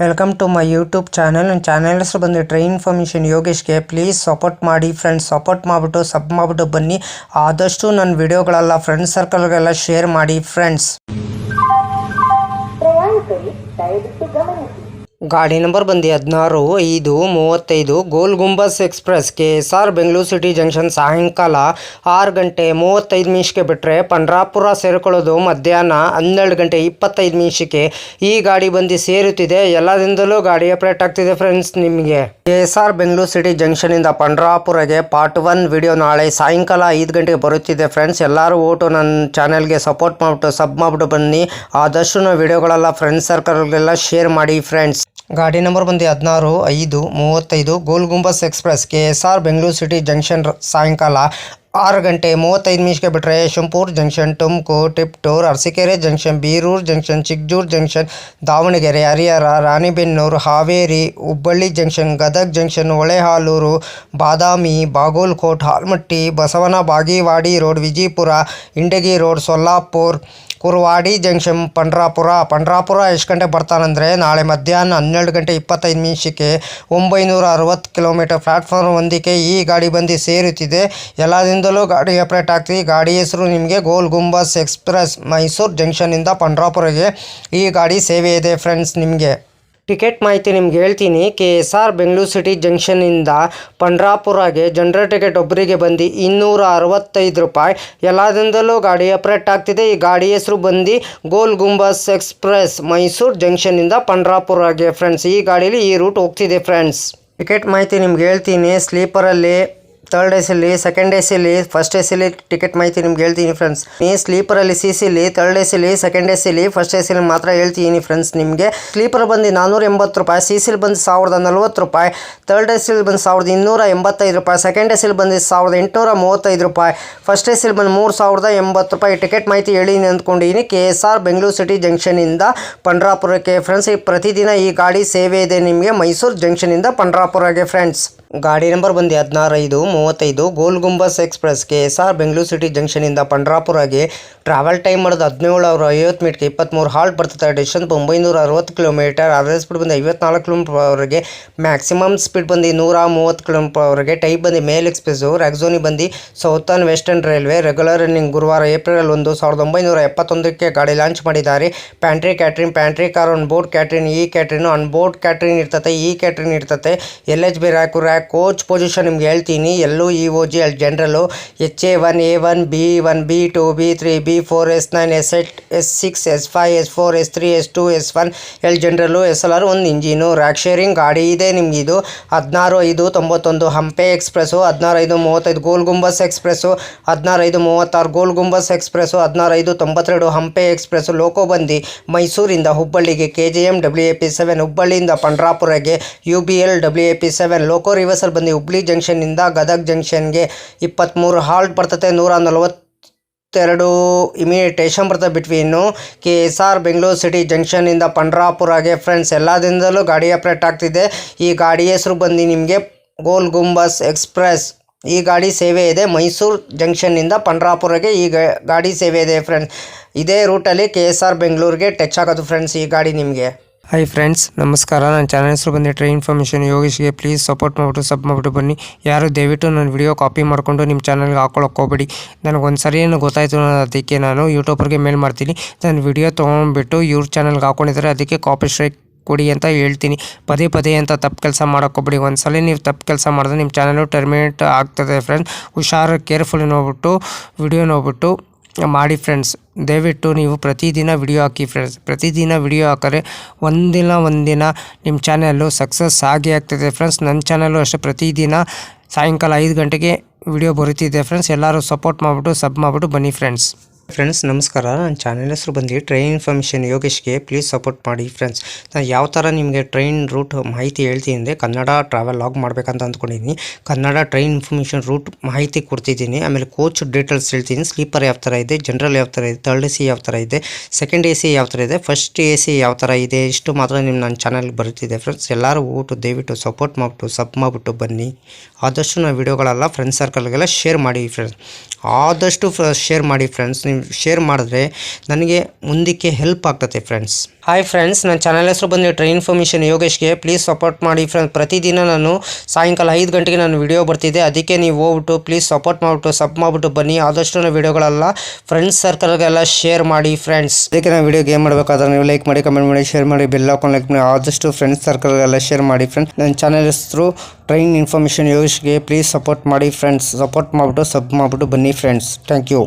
Welcome to my YouTube channel. ನನ್ನ channel ಹೆಸರು ಬಂದು ಟ್ರೈನ್ ಇನ್ಫಾರ್ಮೇಷನ್ ಯೋಗೇಶ್ಗೆ. ಪ್ಲೀಸ್ ಸಪೋರ್ಟ್ ಮಾಡಿ ಫ್ರೆಂಡ್ಸ್. ಸಪೋರ್ಟ್ ಮಾಡಿಬಿಟ್ಟು ಸಬ್ ಮಾಡಿಬಿಟ್ಟು ಬನ್ನಿ. ಆದಷ್ಟು ನನ್ನ ವಿಡಿಯೋಗಳೆಲ್ಲ ಫ್ರೆಂಡ್ಸ್ ಸರ್ಕಲ್ಗೆಲ್ಲ ಶೇರ್ ಮಾಡಿ ಫ್ರೆಂಡ್ಸ್. ಗಾಡಿ ನಂಬರ್ ಬಂದು 16/5/35 Gol Gumbaz express KSR Bengaluru city junction ಸಾಯಂಕಾಲ 6:35 ಬಿಟ್ಟರೆ ಪಂಡ್ರಾಪುರ ಸೇರಿಕೊಳ್ಳೋದು ಮಧ್ಯಾಹ್ನ 12:25 ಈ ಗಾಡಿ ಬಂದು ಸೇರುತ್ತಿದೆ. ಎಲ್ಲದಿಂದಲೂ ಗಾಡಿ ಅಪ್ಡೇಟ್ ಆಗ್ತಿದೆ ಫ್ರೆಂಡ್ಸ್. ನಿಮಗೆ KSR ಬೆಂಗಳೂರು ಸಿಟಿ ಜಂಕ್ಷನಿಂದ ಪಂಡ್ರಾಪುರಗೆ ಪಾರ್ಟ್ 1 ವಿಡಿಯೋ ನಾಳೆ ಸಾಯಂಕಾಲ 5 ಗಂಟೆಗೆ ಬರುತ್ತಿದೆ ಫ್ರೆಂಡ್ಸ್. ಎಲ್ಲರೂ ಓಟು ನನ್ನ ಚಾನಲ್ಗೆ ಸಪೋರ್ಟ್ ಮಾಡಿಬಿಟ್ಟು ಸಬ್ ಮಾಡಿಬಿಟ್ಟು ಬನ್ನಿ. ಆದಷ್ಟು ನಾವು ವಿಡಿಯೋಗಳೆಲ್ಲ ಫ್ರೆಂಡ್ಸ್ ಸರ್ಕಲ್ಗೆಲ್ಲ ಶೇರ್ ಮಾಡಿ ಫ್ರೆಂಡ್ಸ್. ಗಾಡಿ ನಂಬರ್ ಬಂದು 16/5/35 Gol Gumbaz express KSR Bengaluru city junction ಸಾಯಂಕಾಲ 6:35 ಬಿಟ್ಟರೆ Yeshwantpur junction, Tumakuru, Tiptur, Arsikere junction, Birur junction, Chikkajur junction, Davanagere, Harihar, Ranebennur, Haveri, Hubballi junction, Gadag junction, Holealur, Badami, Bagalkot, Almatti, Basavana Bagewadi road, Vijayapura, Indagi road, Solapur, Kuruvadi junction, Pandharpur ಎಷ್ಟು ಗಂಟೆಗೆ ಬರ್ತಾನಂದರೆ ನಾಳೆ ಮಧ್ಯಾಹ್ನ 12:25 960 ಕಿಲೋಮೀಟರ್ ಪ್ಲಾಟ್ಫಾರ್ಮ್ 1ಕ್ಕೆ ಈ ಗಾಡಿ ಬಂದು ಸೇರುತ್ತಿದೆ. ಎಲ್ಲದಿಂದಲೂ ಗಾಡಿ ಅಪ್ಡೇಟ್ ಆಗ್ತಿದೆ. ಗಾಡಿ ಹೆಸರು ನಿಮಗೆ ಗೋಲ್ ಗುಂಬಸ್ ಎಕ್ಸ್ಪ್ರೆಸ್. ಮೈಸೂರು ಜಂಕ್ಷನಿಂದ ಪಂಡ್ರಾಪುರಗೆ ಈ ಗಾಡಿ ಸೇವೆ ಇದೆ ಫ್ರೆಂಡ್ಸ್. ನಿಮಗೆ ಟಿಕೆಟ್ ಮಾಹಿತಿ ನಿಮ್ಗೆ ಹೇಳ್ತೀನಿ. KSR ಬೆಂಗಳೂರು ಸಿಟಿ ಜಂಕ್ಷನಿಂದ ಪಂಡ್ರಾಪುರಗೆ ಜನರಲ್ ಟಿಕೆಟ್ ಒಬ್ಬರಿಗೆ ಬಂದು 265 ರೂಪಾಯಿ. ಎಲ್ಲದಿಂದಲೂ ಗಾಡಿ ಅಪ್ಡೇಟ್ ಆಗ್ತಿದೆ. ಈ ಗಾಡಿ ಹೆಸರು ಬಂದು ಗೋಲ್ ಗುಂಬಸ್ ಎಕ್ಸ್ಪ್ರೆಸ್ ಮೈಸೂರು ಜಂಕ್ಷನಿಂದ ಪಂಡ್ರಾಪುರಗೆ ಫ್ರೆಂಡ್ಸ್. ಈ ಗಾಡೀಲಿ ಈ ರೂಟ್ ಹೋಗ್ತಿದೆ ಫ್ರೆಂಡ್ಸ್. ಟಿಕೆಟ್ ಮಾಹಿತಿ ನಿಮ್ಗೆ ಹೇಳ್ತೀನಿ. ಸ್ಲೀಪರಲ್ಲಿ 3rd AC, 2nd AC, 1st AC ticket ಮಾಹಿತಿ ನಿಮ್ಗೆ ಹೇಳ್ತೀನಿ friends. ಸ್ಲೀಪರಲ್ಲಿ CCಲಿ, 3rd AC, 2nd AC, 1st AC ಮಾತ್ರ ಹೇಳ್ತೀನಿ ಫ್ರೆಂಡ್ಸ್. ನಿಮಗೆ ಸ್ಲೀಪರ್ ಬಂದು 480 ರೂಪಾಯಿ, CCಲಿ ಬಂದು 1040 ರೂಪಾಯಿ, 3rd AC ಬಂದು 1285 ರೂಪಾಯಿ, 2nd AC ಬಂದು 1835 ರೂಪಾಯಿ, 1st AC ಬಂದು 3080 ರೂಪಾಯಿ. ಟಿಕೆಟ್ ಮಾಹಿತಿ ಹೇಳಿನಿ ಅಂದ್ಕೊಂಡಿದ್ದೀನಿ. KSR ಬೆಂಗಳೂರು ಸಿಟಿ ಜಂಕ್ಷನಿಂದ ಪಂಡ್ರಾಪುರಕ್ಕೆ ಫ್ರೆಂಡ್ಸ್. ಪ್ರತಿದಿನ ಈ ಗಾಡಿ ಸೇವೆ ಇದೆ ನಿಮಗೆ ಮೈಸೂರು ಜಂಕ್ಷನಿಂದ ಪಂಡ್ರಾಪುರಗೆ ಫ್ರೆಂಡ್ಸ್. ಗಾಡಿ ನಂಬರ್ ಬಂದು 16/5/35 Gol Gumbaz express KSR Bengaluru city ಜಂಕ್ಷನಿಂದ ಪಂಡ್ರಾಪುರಗೆ. ಟ್ರಾವೆಲ್ ಟೈಮ್ ಮಾಡೋದು 17:50 ಮಿನಿಟ್ಗೆ 23 ಹಾಲ್ಟ್ ಬರ್ತದೆ. Distance 960 kilometre. ಅವರೇಜ್ ಸ್ಪೀಡ್ ಬಂದು 54 km/h. ಮ್ಯಾಕ್ಸಿಮಮ್ ಸ್ಪೀಡ್ ಬಂದು 130 km/h. ಟೈಪ್ ಬಂದು ಮೇಲ್ ಎಕ್ಸ್ಪ್ರೆಸ್ಸು. ರ್ಯಾಕ್ಝೋನಿ ಬಂದು southern western railway. Regular running. ಗುರುವಾರ ಏಪ್ರಿಲ್ 1, 1971ಕ್ಕೆ ಗಾಡಿ ಲಾಂಚ್ ಮಾಡಿದ್ದಾರೆ. Pantry catering, pantry car, on board catering, ಈ ಕ್ಯಾಟ್ರಿನ್, ಆನ್ ಬೋರ್ಡ್ ಕ್ಯಾಟ್ರಿನ್ ಇರ್ತದೆ, ಈ ಕ್ಯಾಟ್ರಿನ್ ಇರ್ತದೆ. LHB ರ್ಯಾಕು, ಕೋಚ್ ಪೊಸಿಷನ್ ನಿಮ್ಗೆ ಹೇಳ್ತೀನಿ. LOEOG ಜನರಲ್ಲು, HA1, A1, B1, B2, B3, B4, S9, S8, S6, S5, S4, S3, S2, S1 L ಜನರಲ್ಲು, SLR 1 engine. Rack sharing ಗಾಡಿ ಇದೆ ನಿಮಗಿದು. 16/5/91 Hampi express, 16/5/35 Gol Gumbaz express, 16/5/36 ಗೋಲ್ Gumbaz express, 16/5/92 Hampi express. ಲೋಕೋ ಬಂದು ಮೈಸೂರಿಂದ ಹುಬ್ಬಳ್ಳಿಗೆ, KJM WAP7 ಹುಬ್ಬಳ್ಳಿಯಿಂದ ಪಂಡ್ರಾಪುರಗೆ, UBL WAP7 ಲೋಕೋ reversal ಬಂದು Hubli ಜಂಕ್ಷನ್ನಿಂದ Gadag ಜಂಕ್ಷನ್ಗೆ. 23 halt ಬರ್ತದೆ. 142 ಇಮಿಟೇಷನ್ ಬರ್ತದೆ between KSR Bengaluru city ಜಂಕ್ಷನ್ನಿಂದ ಪಂಡ್ರಾಪುರಗೆ friends. ಎಲ್ಲದಿಂದಲೂ ಗಾಡಿ ಅಪ್ಡೇಟ್ ಆಗ್ತಿದೆ. ಈ ಗಾಡಿ ಹೆಸರು ಬಂದು ನಿಮಗೆ ಗೋಲ್ ಗುಂಬಸ್ ಎಕ್ಸ್ಪ್ರೆಸ್. ಈ ಗಾಡಿ ಸೇವೆ ಇದೆ ಮೈಸೂರು ಜಂಕ್ಷನ್ನಿಂದ ಪಂಡ್ರಾಪುರಗೆ. ಈ ಗಾಡಿ ಸೇವೆ ಇದೆ ಫ್ರೆಂಡ್ಸ್. ಇದೇ ರೂಟಲ್ಲಿ KSR ಬೆಂಗಳೂರಿಗೆ ಟಚ್ ಆಗೋದು ಫ್ರೆಂಡ್ಸ್ ಈ ಗಾಡಿ ನಿಮಗೆ. ಹಾಯ್ ಫ್ರೆಂಡ್ಸ್, ನಮಸ್ಕಾರ. ನನ್ನ ಚಾನಲ್ ಹೆಸರು ಬಂದು ಟ್ರೈನ್ ಇನ್ಫಾರ್ಮೇಷನ್ ಯೋಗೇಶ್ಗೆ. ಪ್ಲೀಸ್ ಸಪೋರ್ಟ್ ಮಾಡಿಬಿಟ್ಟು ಸಬ್ ಮಾಡಿಬಿಟ್ಟು ಬನ್ನಿ. ಯಾರು ದಯವಿಟ್ಟು ನನ್ನ ವಿಡಿಯೋ ಕಾಪಿ ಮಾಡಿಕೊಂಡು ನಿಮ್ಮ ಚಾನಲ್ಗೆ ಹಾಕೊಳ್ಳೋಕೆ ಹೋಗಬೇಡಿ. ನನಗೊಂದು ಸರಿ ಏನು ಗೊತ್ತಾಯಿತು ಅದಕ್ಕೆ ನಾನು ಯೂಟ್ಯೂಬರ್ಗೆ ಮೇಲ್ ಮಾಡ್ತೀನಿ. ನನ್ನ ವಿಡಿಯೋ ತೊಗೊಂಡ್ಬಿಟ್ಟು ಇವ್ರ ಚಾನಲ್ಗೆ ಹಾಕೊಂಡಿದ್ದಾರೆ, ಅದಕ್ಕೆ ಕಾಪಿ ಸ್ಟ್ರೈಕ್ ಕೊಡಿ ಅಂತ ಹೇಳ್ತೀನಿ. ಪದೇ ಅಂತ ತಪ್ಪು ಕೆಲಸ ಮಾಡೋಕ್ಕೋಗ್ಬೇಡಿ. ಒಂದ್ಸಲ ನೀವು ತಪ್ಪು ಕೆಲಸ ಮಾಡಿದ್ರೆ ನಿಮ್ಮ ಚಾನಲು ಟರ್ಮಿನೇಟ್ ಆಗ್ತದೆ ಫ್ರೆಂಡ್ಸ್. ಹುಷಾರು, ಕೇರ್ಫುಲ್ಲಿ ನೋಡ್ಬಿಟ್ಟು ವಿಡಿಯೋ ನೋಡ್ಬಿಟ್ಟು ಮಾಡಿ ಫ್ರೆಂಡ್ಸ್. ದಯವಿಟ್ಟು ನೀವು ಪ್ರತಿದಿನ ವಿಡಿಯೋ ಹಾಕಿ ಫ್ರೆಂಡ್ಸ್. ಪ್ರತಿದಿನ ವಿಡಿಯೋ ಹಾಕಿದ್ರೆ ಒಂದಿನ ನಿಮ್ಮ ಚಾನಲ್ಲು ಸಕ್ಸಸ್ ಆಗೇ ಆಗ್ತದೆ ಫ್ರೆಂಡ್ಸ್. ನನ್ನ ಚಾನಲ್ಲು ಅಷ್ಟೇ ಪ್ರತಿದಿನ ಸಾಯಂಕಾಲ 5 ಗಂಟೆಗೆ ವಿಡಿಯೋ ಬರುತ್ತಿದೆ ಫ್ರೆಂಡ್ಸ್. ಎಲ್ಲರೂ ಸಪೋರ್ಟ್ ಮಾಡಿಬಿಟ್ಟು ಸಬ್ ಮಾಡಿಬಿಟ್ಟು ಬನ್ನಿ ಫ್ರೆಂಡ್ಸ್. ಫ್ರೆಂಡ್ಸ್ ನಮಸ್ಕಾರ. ನನ್ನ ಚಾನಲ್ ಹೆಸರು ಬಂದು ಟ್ರೈನ್ ಇನ್ಫಾರ್ಮೇಷನ್ ಯೋಗೇಶ್ಗೆ. ಪ್ಲೀಸ್ ಸಪೋರ್ಟ್ ಮಾಡಿ ಫ್ರೆಂಡ್ಸ್. ನಾನು ಯಾವ ಥರ ನಿಮಗೆ ಟ್ರೈನ್ ರೂಟ್ ಮಾಹಿತಿ ಹೇಳ್ತೀನಿ ಅಂದರೆ, ಕನ್ನಡ ಟ್ರಾವೆಲ್ ಲಾಗ್ ಮಾಡಬೇಕಂತ ಅಂದ್ಕೊಂಡಿದ್ದೀನಿ. ಕನ್ನಡ ಟ್ರೈನ್ ಇನ್ಫಾರ್ಮೇಷನ್ ರೂಟ್ ಮಾಹಿತಿ ಕೊಡ್ತಿದ್ದೀನಿ. ಆಮೇಲೆ ಕೋಚ್ ಡೀಟೇಲ್ಸ್ ಹೇಳ್ತೀನಿ. ಸ್ಲೀಪರ್ ಯಾವ ಥರ ಇದೆ, ಜನರಲ್ ಯಾವ ಥರ ಇದೆ, 3rd AC ಯಾವ ಥರ ಇದೆ, 2nd AC ಯಾವ ಥರ ಇದೆ, 1st AC ಯಾವ ಥರ ಇದೆ, ಇಷ್ಟು ಮಾತ್ರ ನನ್ನ ಚಾನಲ್ಗೆ ಬರುತ್ತಿದೆ ಫ್ರೆಂಡ್ಸ್. ಎಲ್ಲರೂ ದಯವಿಟ್ಟು ಸಪೋರ್ಟ್ ಮಾಡಿಬಿಟ್ಟು ಸಬ್ ಮಾಡಿಬಿಟ್ಟು ಬನ್ನಿ. ಆದಷ್ಟು ನಾವು ವಿಡಿಯೋಗಳೆಲ್ಲ ಫ್ರೆಂಡ್ಸ್ ಸರ್ಕಲ್ಗೆಲ್ಲ ಶೇರ್ ಮಾಡಿ ಫ್ರೆಂಡ್ಸ್. ಆದಷ್ಟು ಶೇರ್ ಮಾಡಿ ಫ್ರೆಂಡ್ಸ್. ನಿಮ್ಮ ಶೇರ್ ಮಾಡಿದ್ರೆ ನನಗೆ ಮುಂದಕ್ಕೆ ಹೆಲ್ಪ್ ಆಗ್ತದೆ ಫ್ರೆಂಡ್ಸ್. ಹಾಯ್ ಫ್ರೆಂಡ್ಸ್, ನನ್ನ ಚಾನಲ್ ಹೆಸರು ಬಂದು ಟ್ರೈನ್ ಇನ್ಫಾರ್ಮೇಷನ್ ಯೋಗೇಶ್ಗೆ. ಪ್ಲೀಸ್ ಸಪೋರ್ಟ್ ಮಾಡಿ ಫ್ರೆಂಡ್ಸ್. ಪ್ರತಿದಿನ ನಾನು ಸಾಯಂಕಾಲ 5 ಗಂಟೆಗೆ ನಾನು ವಿಡಿಯೋ ಬರ್ತಿದ್ದೆ, ಅದಕ್ಕೆ ನೀವು ಹೋಗ್ಬಿಟ್ಟು ಪ್ಲೀಸ್ ಸಪೋರ್ಟ್ ಮಾಡಿಬಿಟ್ಟು ಸಬ್ ಮಾಡಿಬಿಟ್ಟು ಬನ್ನಿ. ಆದಷ್ಟು ವಿಡಿಯೋಗಳೆಲ್ಲ ಫ್ರೆಂಡ್ಸ್ ಸರ್ಕಲ್ಗೆಲ್ಲ ಶೇರ್ ಮಾಡಿ ಫ್ರೆಂಡ್ಸ್. ಅದಕ್ಕೆ ನಾನು ವಿಡಿಯೋಗೆ ಏನು ಮಾಡಬೇಕಾದ್ರೆ ನೀವು ಲೈಕ್ ಮಾಡಿ, ಕಮೆಂಟ್ ಮಾಡಿ, ಶೇರ್ ಮಾಡಿ, ಬೆಲ್ ಹಾಕೊಂಡು ಲೈಕ್ ಮಾಡಿ. ಆದಷ್ಟು ಫ್ರೆಂಡ್ಸ್ ಸರ್ಕಲ್ಗೆಲ್ಲ ಶೇರ್ ಮಾಡಿ ಫ್ರೆಂಡ್ಸ್. ನನ್ನ ಚಾನಲ್ ಹೆಸರು ಟ್ರೈನ್ ಇನ್ಫಾರ್ಮೇಷನ್ ಯೋಗೇಶ್ಗೆ. ಪ್ಲೀಸ್ ಸಪೋರ್ಟ್ ಮಾಡಿ ಫ್ರೆಂಡ್ಸ್. ಸಪೋರ್ಟ್ ಮಾಡಿಬಿಟ್ಟು ಸಬ್ ಮಾಡಿಬಿಟ್ಟು ಬನ್ನಿ ಫ್ರೆಂಡ್ಸ್. Thank you.